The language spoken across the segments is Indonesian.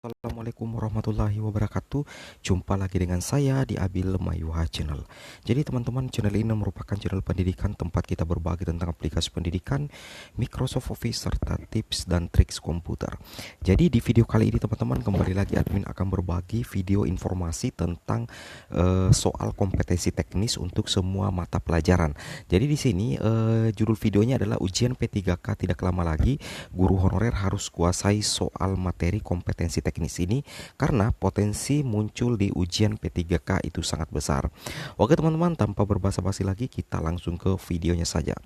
Assalamualaikum warahmatullahi wabarakatuh. Jumpa lagi dengan saya di Abil Mayuha Channel. Jadi teman-teman, channel ini merupakan channel pendidikan tempat kita berbagi tentang aplikasi pendidikan, Microsoft Office, serta tips dan triks komputer. Jadi di video kali ini teman-teman, kembali lagi admin akan berbagi video informasi tentang soal kompetensi teknis untuk semua mata pelajaran. Jadi di sini judul videonya adalah ujian P3K tidak lama lagi, guru honorer harus kuasai soal materi kompetensi teknis ini karena potensi muncul di ujian P3K itu sangat besar. Oke teman-teman, tanpa berbasa-basi lagi kita langsung ke videonya saja.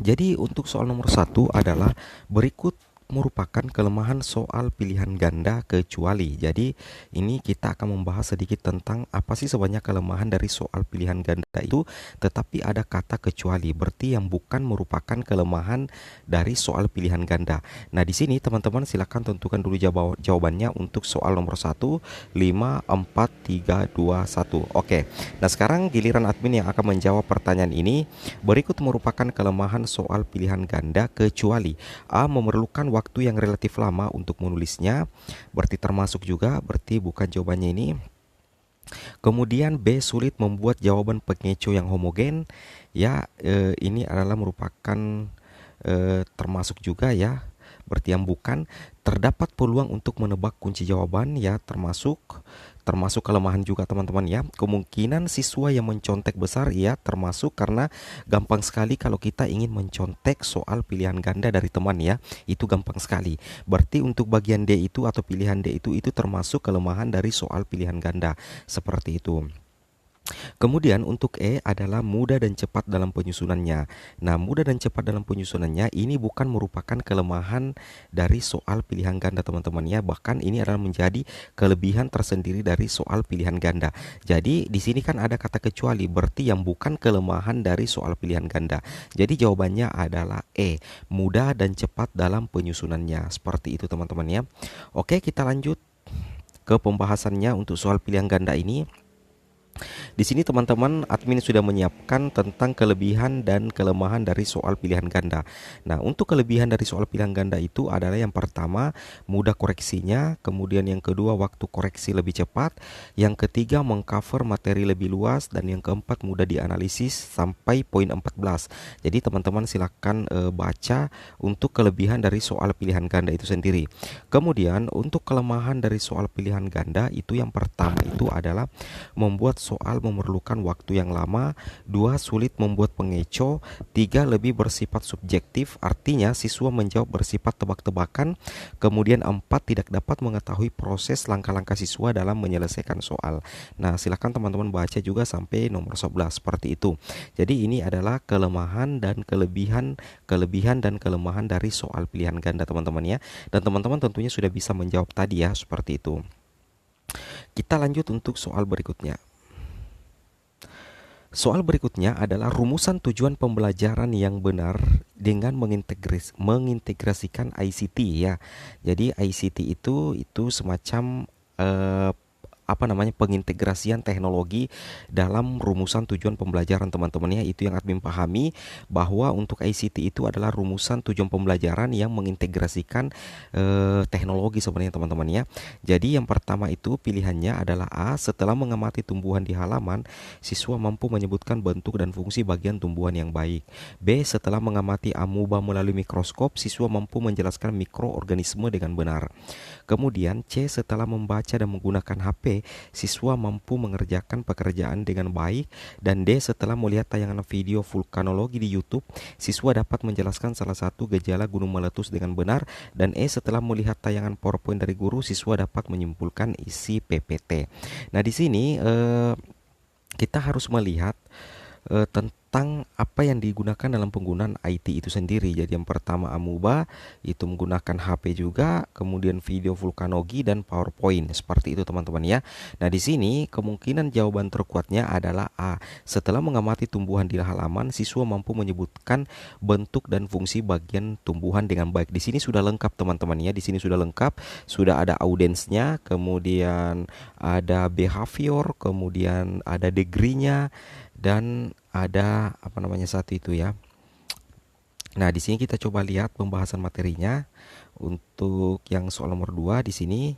Jadi untuk soal nomor satu adalah berikut merupakan kelemahan soal pilihan ganda kecuali. Jadi ini kita akan membahas sedikit tentang apa sih sebenarnya kelemahan dari soal pilihan ganda itu, tetapi ada kata kecuali, berarti yang bukan merupakan kelemahan dari soal pilihan ganda. Nah di sini teman-teman silakan tentukan dulu jawabannya untuk soal nomor satu, 5, 4, 3, 2, 1. Oke, nah sekarang giliran admin yang akan menjawab pertanyaan ini. Berikut merupakan kelemahan soal pilihan ganda kecuali A. Memerlukan waktu yang relatif lama untuk menulisnya, berarti termasuk juga, berarti bukan jawabannya ini. Kemudian B. Sulit membuat jawaban pengeco yang homogen. Ya, ini adalah merupakan termasuk juga ya, berarti yang bukan. Terdapat peluang untuk menebak kunci jawaban, ya termasuk kelemahan juga teman-teman ya. Kemungkinan siswa yang mencontek besar, ya termasuk, karena gampang sekali kalau kita ingin mencontek soal pilihan ganda dari teman ya, itu gampang sekali. Berarti untuk bagian D itu atau pilihan D itu termasuk kelemahan dari soal pilihan ganda, seperti itu. Kemudian untuk E adalah mudah dan cepat dalam penyusunannya. Nah, mudah dan cepat dalam penyusunannya ini bukan merupakan kelemahan dari soal pilihan ganda teman-teman ya. Bahkan ini adalah menjadi kelebihan tersendiri dari soal pilihan ganda. Jadi di sini kan ada kata kecuali, berarti yang bukan kelemahan dari soal pilihan ganda. Jadi jawabannya adalah E, mudah dan cepat dalam penyusunannya. Seperti itu teman-teman ya. Oke, kita lanjut ke pembahasannya untuk soal pilihan ganda ini. Di sini teman-teman, admin sudah menyiapkan tentang kelebihan dan kelemahan dari soal pilihan ganda. Nah, untuk kelebihan dari soal pilihan ganda itu adalah yang pertama, mudah koreksinya, kemudian yang kedua, waktu koreksi lebih cepat, yang ketiga, mengcover materi lebih luas, dan yang keempat, mudah dianalisis sampai poin 14. Jadi teman-teman silakan baca untuk kelebihan dari soal pilihan ganda itu sendiri. Kemudian untuk kelemahan dari soal pilihan ganda itu yang pertama itu adalah membuat soal memerlukan waktu yang lama, 2. Sulit membuat pengeco, 3. Lebih bersifat subjektif, artinya siswa menjawab bersifat tebak-tebakan, kemudian 4. Tidak dapat mengetahui proses langkah-langkah siswa dalam menyelesaikan soal. Nah, silakan teman-teman baca juga sampai nomor 11 seperti itu. Jadi ini adalah kelemahan dan kelebihan dan kelemahan dari soal pilihan ganda teman-teman ya. Dan teman-teman tentunya sudah bisa menjawab tadi ya, seperti itu. Kita lanjut untuk soal berikutnya. Soal berikutnya adalah rumusan tujuan pembelajaran yang benar dengan mengintegrasikan ICT ya. Jadi ICT itu semacam pengintegrasian teknologi dalam rumusan tujuan pembelajaran teman-teman ya. Itu yang admin pahami, bahwa untuk ICT itu adalah rumusan tujuan pembelajaran yang mengintegrasikan teknologi sebenarnya teman-teman ya. Jadi yang pertama itu pilihannya adalah A. Setelah mengamati tumbuhan di halaman, siswa mampu menyebutkan bentuk dan fungsi bagian tumbuhan yang baik. B. Setelah mengamati amuba melalui mikroskop, siswa mampu menjelaskan mikroorganisme dengan benar. Kemudian C. Setelah membaca dan menggunakan HP, siswa mampu mengerjakan pekerjaan dengan baik. Dan D. Setelah melihat tayangan video vulkanologi di YouTube, siswa dapat menjelaskan salah satu gejala gunung meletus dengan benar. Dan E. Setelah melihat tayangan PowerPoint dari guru, siswa dapat menyimpulkan isi PPT. Nah, di sini kita harus melihat tentang apa yang digunakan dalam penggunaan IT itu sendiri. Jadi yang pertama Amuba itu menggunakan HP juga, kemudian video Vulkanologi dan PowerPoint. Seperti itu teman-teman ya. Nah, di sini kemungkinan jawaban terkuatnya adalah A. Setelah mengamati tumbuhan di halaman, siswa mampu menyebutkan bentuk dan fungsi bagian tumbuhan dengan baik. Di sini sudah lengkap teman-teman ya. Di sini sudah lengkap, sudah ada audiensnya, kemudian ada behavior, kemudian ada degree-nya, dan ada apa namanya satu itu ya. Nah, di sini kita coba lihat pembahasan materinya untuk yang soal nomor 2 di sini.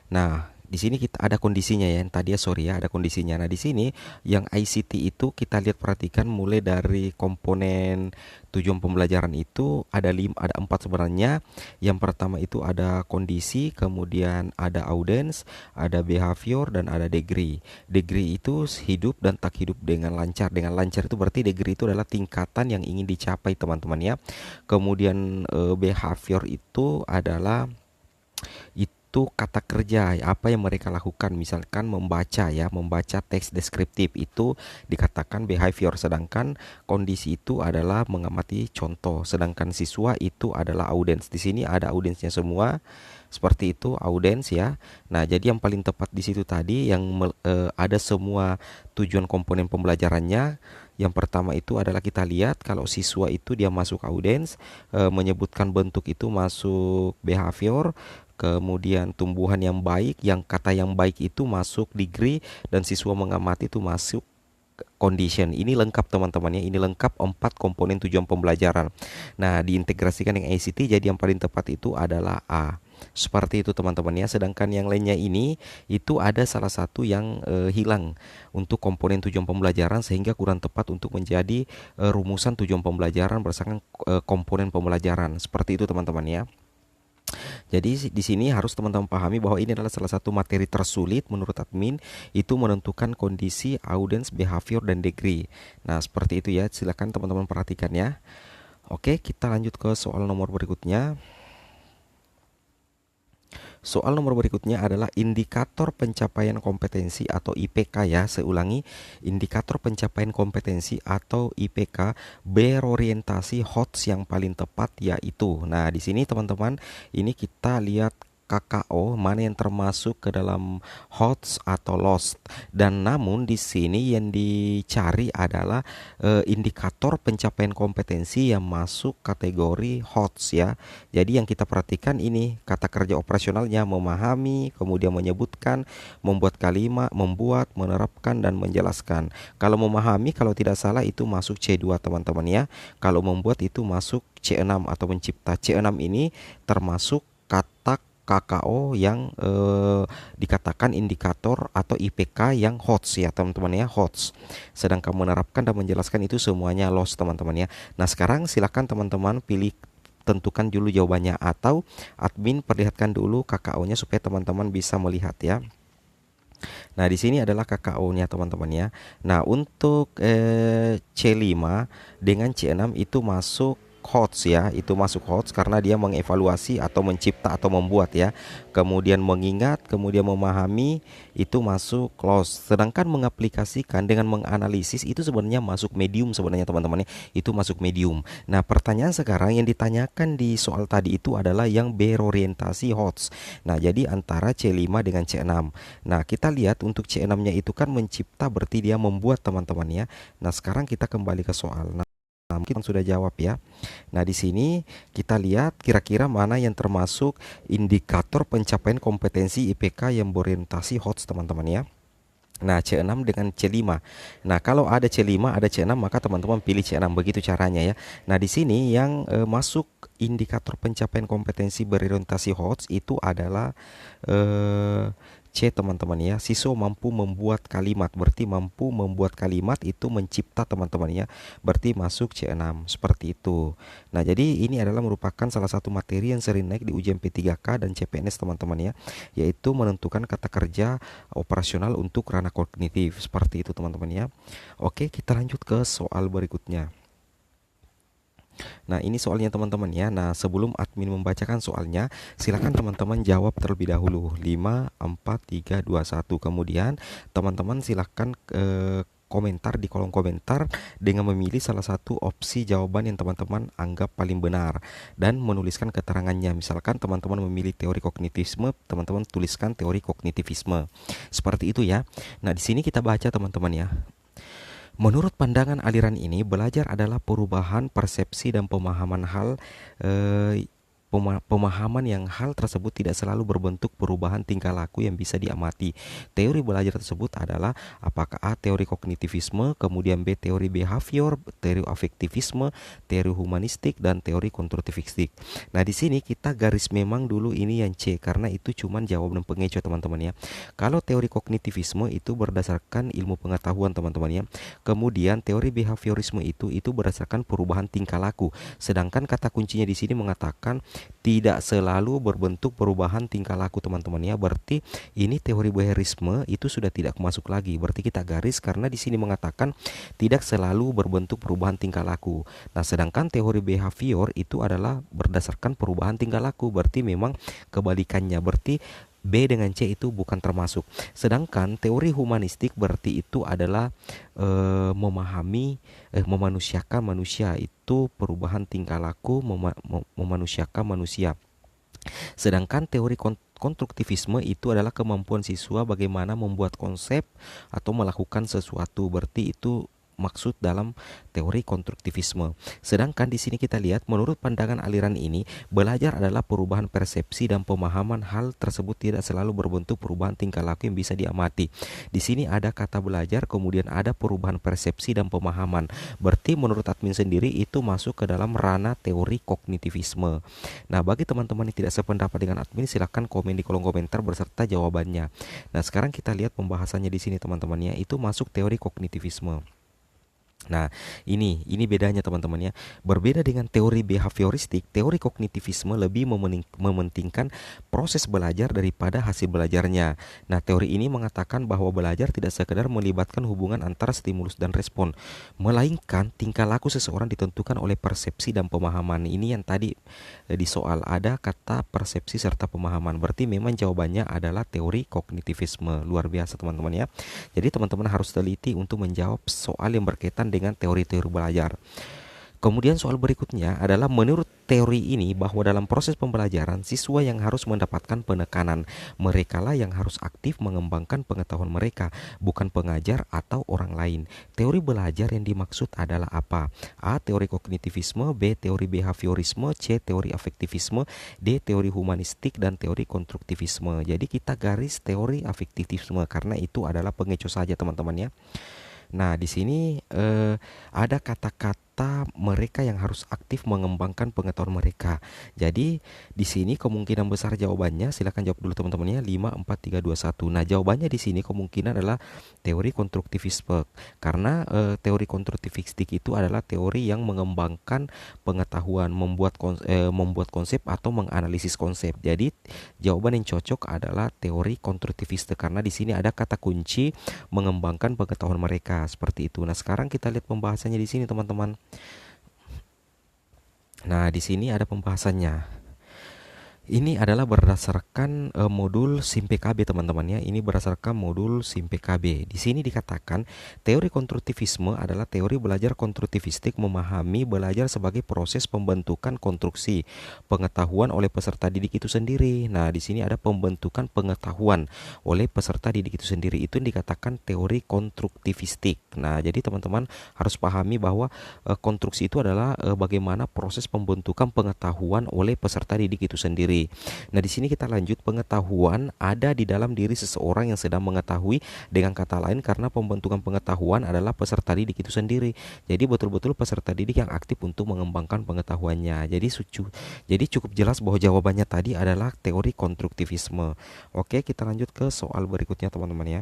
Nah, di sini kita ada kondisinya ya. Tadi ya sorry ya, ada kondisinya. Nah, di sini yang ICT itu kita lihat perhatikan mulai dari komponen tujuan pembelajaran itu ada 4 sebenarnya. Yang pertama itu ada kondisi, kemudian ada audience, ada behavior dan ada degree. Degree itu hidup dan tak hidup dengan lancar. Dengan lancar itu berarti degree itu adalah tingkatan yang ingin dicapai teman-teman ya. Kemudian behavior itu adalah itu kata kerja apa yang mereka lakukan, misalkan membaca ya, membaca teks deskriptif itu dikatakan behavior, sedangkan kondisi itu adalah mengamati contoh, sedangkan siswa itu adalah audiens. Di sini ada audiensnya semua seperti itu audiens ya. Nah, jadi yang paling tepat di situ tadi yang ada semua tujuan komponen pembelajarannya. Yang pertama itu adalah kita lihat kalau siswa itu dia masuk audiens, menyebutkan bentuk itu masuk behavior, kemudian tumbuhan yang baik, yang kata yang baik itu masuk degree, dan siswa mengamati itu masuk condition. Ini lengkap teman-teman ya, ini lengkap 4 komponen tujuan pembelajaran. Nah, diintegrasikan dengan ICT, jadi yang paling tepat itu adalah A. Seperti itu teman-teman ya. Sedangkan yang lainnya ini itu ada salah satu yang hilang untuk komponen tujuan pembelajaran, sehingga kurang tepat untuk menjadi rumusan tujuan pembelajaran berdasarkan komponen pembelajaran. Seperti itu teman-teman ya. Jadi di sini harus teman-teman pahami bahwa ini adalah salah satu materi tersulit menurut admin, itu menentukan kondisi, audience, behavior, dan degree. Nah, seperti itu ya. Silakan teman-teman perhatikan ya. Oke, kita lanjut ke soal nomor berikutnya. Soal nomor berikutnya adalah indikator pencapaian kompetensi atau IPK ya. Saya ulangi, indikator pencapaian kompetensi atau IPK berorientasi HOTS yang paling tepat yaitu. Nah, di sini teman-teman, ini kita lihat KKO mana yang termasuk ke dalam HOTS atau lost. Dan namun di sini yang dicari adalah indikator pencapaian kompetensi yang masuk kategori HOTS ya. Jadi yang kita perhatikan ini kata kerja operasionalnya: memahami, kemudian menyebutkan, membuat kalimat, membuat, menerapkan, dan menjelaskan. Kalau memahami, kalau tidak salah itu masuk C2 teman-teman ya. Kalau membuat itu masuk C6 atau mencipta. C6 ini termasuk kata KKO yang dikatakan indikator atau IPK yang HOTS ya teman-teman ya, HOTS. Sedangkan menerapkan dan menjelaskan itu semuanya LOS teman-teman ya. Nah, sekarang silakan teman-teman pilih, tentukan dulu jawabannya, atau admin perlihatkan dulu KKO-nya supaya teman-teman bisa melihat ya. Nah, di sini adalah KKO-nya teman-teman ya. Nah, untuk C5 dengan C6 itu masuk HOTS ya, itu masuk HOTS karena dia mengevaluasi atau mencipta atau membuat ya. Kemudian mengingat, kemudian memahami itu masuk close. Sedangkan mengaplikasikan dengan menganalisis itu sebenarnya masuk medium sebenarnya teman-teman ya. Itu masuk medium. Nah, pertanyaan sekarang yang ditanyakan di soal tadi itu adalah yang berorientasi HOTS. Nah, jadi antara C5 dengan C6. Nah, kita lihat untuk C6-nya itu kan mencipta, berarti dia membuat teman-teman ya. Nah, sekarang kita kembali ke soal. Nah, mungkin sudah jawab ya. Nah, di sini kita lihat kira-kira mana yang termasuk indikator pencapaian kompetensi IPK yang berorientasi HOTS teman-teman ya. Nah, C6 dengan C5. Nah, kalau ada C5, ada C6, maka teman-teman pilih C6. Begitu caranya ya. Nah, di sini yang masuk indikator pencapaian kompetensi berorientasi HOTS itu adalah C teman-teman ya. Siswa mampu membuat kalimat, berarti mampu membuat kalimat itu mencipta teman-teman ya. Berarti masuk C6 seperti itu. Nah, jadi ini adalah merupakan salah satu materi yang sering naik di ujian P3K dan CPNS teman-teman ya, yaitu menentukan kata kerja operasional untuk ranah kognitif. Seperti itu teman-teman ya. Oke, kita lanjut ke soal berikutnya. Nah, ini soalnya teman-teman ya. Nah, sebelum admin membacakan soalnya, silakan teman-teman jawab terlebih dahulu. 5, 4, 3, 2, 1. Kemudian teman-teman silakan komentar di kolom komentar dengan memilih salah satu opsi jawaban yang teman-teman anggap paling benar dan menuliskan keterangannya. Misalkan teman-teman memilih teori kognitivisme, teman-teman tuliskan teori kognitivisme. Seperti itu ya. Nah, di sini kita baca teman-teman ya. Menurut pandangan aliran ini, belajar adalah perubahan persepsi dan pemahaman pemahaman yang hal tersebut tidak selalu berbentuk perubahan tingkah laku yang bisa diamati. Teori belajar tersebut adalah apakah A. teori kognitivisme, kemudian B. teori behavior, teori afektivisme, teori humanistik, dan teori konstruktivistik. Nah, di sini kita garis memang dulu ini yang C karena itu cuman jawaban pengecoh teman-teman ya. Kalau teori kognitivisme itu berdasarkan ilmu pengetahuan teman-teman ya. Kemudian teori behaviorisme itu berdasarkan perubahan tingkah laku. Sedangkan kata kuncinya di sini mengatakan tidak selalu berbentuk perubahan tingkah laku teman-teman ya. Berarti ini teori behaviorisme itu sudah tidak masuk lagi. Berarti kita garis karena di sini mengatakan tidak selalu berbentuk perubahan tingkah laku. Nah, sedangkan teori behavior itu adalah berdasarkan perubahan tingkah laku. Berarti memang kebalikannya. Berarti B dengan C itu bukan termasuk. Sedangkan teori humanistik berarti itu adalah memanusiakan manusia, itu perubahan tingkah laku, memanusiakan manusia. Sedangkan teori konstruktivisme itu adalah kemampuan siswa bagaimana membuat konsep atau melakukan sesuatu. Berarti itu maksud dalam teori konstruktivisme. Sedangkan di sini kita lihat menurut pandangan aliran ini, belajar adalah perubahan persepsi dan pemahaman hal tersebut tidak selalu berbentuk perubahan tingkah laku yang bisa diamati. Di sini ada kata belajar, kemudian ada perubahan persepsi dan pemahaman. Berarti menurut admin sendiri itu masuk ke dalam ranah teori kognitivisme. Nah, bagi teman-teman yang tidak sependapat dengan admin, silahkan komen di kolom komentar beserta jawabannya. Nah, sekarang kita lihat pembahasannya di sini teman-temannya, itu masuk teori kognitivisme. Nah, ini bedanya teman-teman ya. Berbeda dengan teori behavioristik, teori kognitivisme lebih mementingkan proses belajar daripada hasil belajarnya. Nah, teori ini mengatakan bahwa belajar tidak sekedar melibatkan hubungan antara stimulus dan respon, melainkan tingkah laku seseorang ditentukan oleh persepsi dan pemahaman. Ini yang tadi di soal ada kata persepsi serta pemahaman. Berarti memang jawabannya adalah teori kognitivisme. Luar biasa teman-teman ya. Jadi teman-teman harus teliti untuk menjawab soal yang berkaitan dengan teori-teori belajar. Kemudian soal berikutnya adalah menurut teori ini bahwa dalam proses pembelajaran siswa yang harus mendapatkan penekanan. Merekalah yang harus aktif mengembangkan pengetahuan mereka, bukan pengajar atau orang lain. Teori belajar yang dimaksud adalah apa? A. Teori kognitivisme, B. Teori behaviorisme, C. Teori afektivisme, D. Teori humanistik, dan teori konstruktivisme. Jadi kita garis teori afektivisme karena itu adalah pengecoh saja teman-teman ya. Nah, di sini ada kata-kata mereka yang harus aktif mengembangkan pengetahuan mereka. Jadi, di sini kemungkinan besar jawabannya, silakan jawab dulu teman-teman ya, 5, 4, 3, 2, 1. Nah, jawabannya di sini kemungkinan adalah teori konstruktivisme. Karena teori konstruktivistik itu adalah teori yang mengembangkan pengetahuan, membuat konsep atau menganalisis konsep. Jadi, jawaban yang cocok adalah teori konstruktivistik karena di sini ada kata kunci mengembangkan pengetahuan mereka. Seperti itu. Nah, sekarang kita lihat pembahasannya di sini, teman-teman. Nah, di sini ada pembahasannya. Ini adalah berdasarkan modul SIM PKB teman-teman ya. Ini berdasarkan modul SIM PKB. Di sini dikatakan teori konstruktivisme adalah teori belajar konstruktivistik memahami belajar sebagai proses pembentukan konstruksi pengetahuan oleh peserta didik itu sendiri. Nah, di sini ada pembentukan pengetahuan oleh peserta didik itu sendiri. Itu yang dikatakan teori konstruktivistik. Nah, jadi teman-teman harus pahami bahwa konstruksi itu adalah bagaimana proses pembentukan pengetahuan oleh peserta didik itu sendiri. Nah, di sini kita lanjut, pengetahuan ada di dalam diri seseorang yang sedang mengetahui, dengan kata lain karena pembentukan pengetahuan adalah peserta didik itu sendiri. Jadi betul-betul peserta didik yang aktif untuk mengembangkan pengetahuannya. Jadi cukup jelas bahwa jawabannya tadi adalah teori konstruktivisme. Oke, kita lanjut ke soal berikutnya teman-teman ya.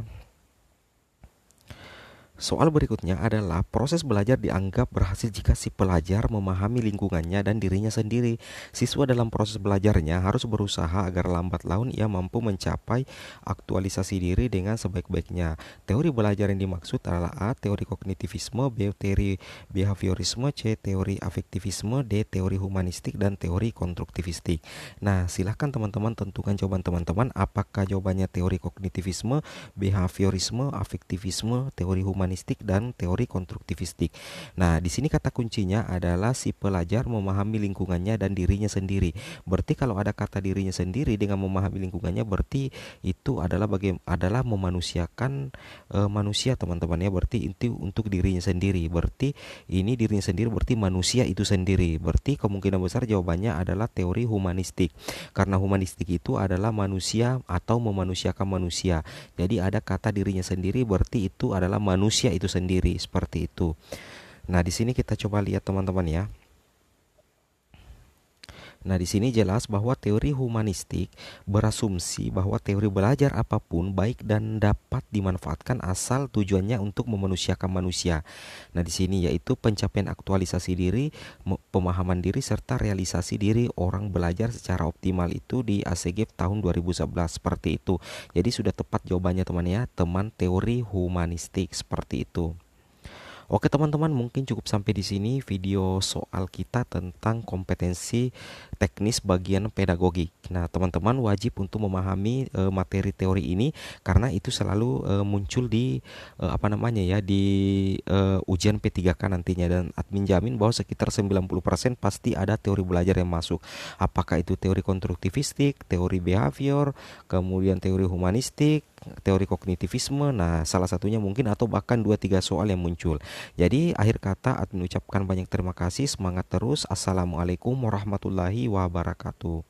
Soal berikutnya adalah proses belajar dianggap berhasil jika si pelajar memahami lingkungannya dan dirinya sendiri. Siswa dalam proses belajarnya harus berusaha agar lambat laun ia mampu mencapai aktualisasi diri dengan sebaik-baiknya. Teori belajar yang dimaksud adalah A. Teori kognitivisme, B. Teori behaviorisme, C. Teori afektivisme, D. Teori humanistik, dan teori konstruktivistik. Nah, silahkan teman-teman tentukan jawaban teman-teman. Apakah jawabannya teori kognitivisme, behaviorisme, afektivisme, teori humanistik, humanistik dan teori konstruktivistik. Nah, di sini kata kuncinya adalah si pelajar memahami lingkungannya dan dirinya sendiri. Berarti kalau ada kata dirinya sendiri dengan memahami lingkungannya, berarti itu adalah memanusiakan manusia, teman-teman ya. Berarti itu untuk dirinya sendiri. Berarti ini dirinya sendiri, berarti manusia itu sendiri. Berarti kemungkinan besar jawabannya adalah teori humanistik. Karena humanistik itu adalah manusia atau memanusiakan manusia. Jadi ada kata dirinya sendiri, berarti itu adalah manusia itu sendiri, seperti itu. Nah, di sini kita coba lihat teman-teman ya. Nah, di sini jelas bahwa teori humanistik berasumsi bahwa teori belajar apapun baik dan dapat dimanfaatkan asal tujuannya untuk memanusiakan manusia. Nah, di sini yaitu pencapaian aktualisasi diri, pemahaman diri serta realisasi diri orang belajar secara optimal itu di ACG tahun 2011 seperti itu. Jadi sudah tepat jawabannya teman ya, teman teori humanistik seperti itu. Oke teman-teman, mungkin cukup sampai di sini video soal kita tentang kompetensi teknis bagian pedagogik. Nah, teman-teman wajib untuk memahami materi teori ini karena itu selalu muncul di apa namanya ya, di ujian P3K nantinya, dan admin jamin bahwa sekitar 90% pasti ada teori belajar yang masuk. Apakah itu teori konstruktivistik, teori behavior, kemudian teori humanistik, teori kognitivisme. Nah, salah satunya mungkin atau bahkan 2-3 soal yang muncul. Jadi akhir kata admin ucapkan banyak terima kasih, semangat terus. Assalamualaikum warahmatullahi wabarakatuh.